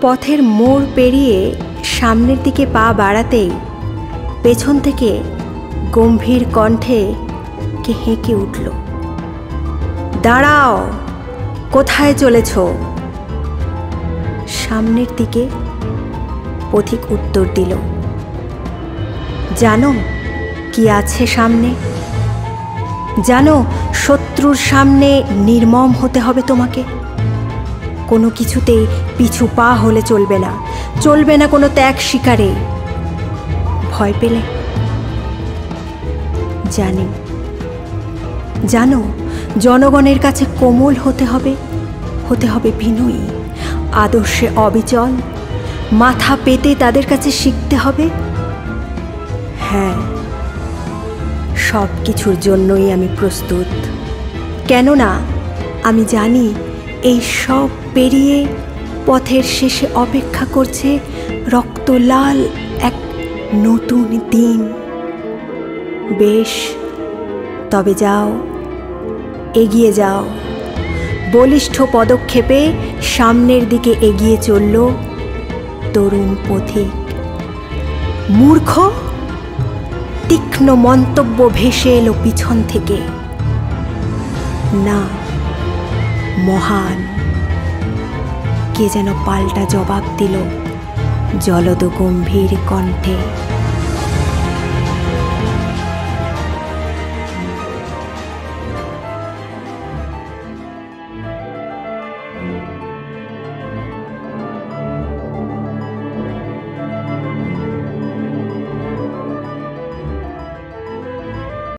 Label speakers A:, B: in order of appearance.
A: পথের মোড় পেরিয়ে সামনের দিকে পা বাড়াতেই পেছন থেকে গম্ভীর কণ্ঠে কে হেঁকে উঠল, দাঁড়াও, কোথায় চলেছ? সামনের দিকে। পথিক উত্তর দিল, জানো কি আছে সামনে? জানো শত্রুর সামনে নির্মম হতে হবে তোমাকে। কোনো কিছুতেই পিছু পা হলে চলবে না, চলবে না কোনো ত্যাগ শিকারে। ভয় পেলে? জানি। জানো জনগণের কাছে কোমল হতে হবে, হতে হবে বিনয়ী, আদর্শে অবিচল, মাথা পেতে তাদের কাছে শিখতে হবে। হ্যাঁ, সব কিছুর জন্যই আমি প্রস্তুত। কেননা আমি জানি এই সব পেরিয়ে পথের শেষে অপেক্ষা করছে রক্তলাল এক নতুন দিন। বেশ, তবে যাও, এগিয়ে যাও। বলিষ্ঠ পদক্ষেপে সামনের দিকে এগিয়ে চলল তরুণ পথিক। মূর্খ! তীক্ষ্ণ মন্তব্য ভেসে এলো পিছন থেকে। না, মহান! কে যেন পাল্টা জবাব দিল জলদ গম্ভীর কণ্ঠে।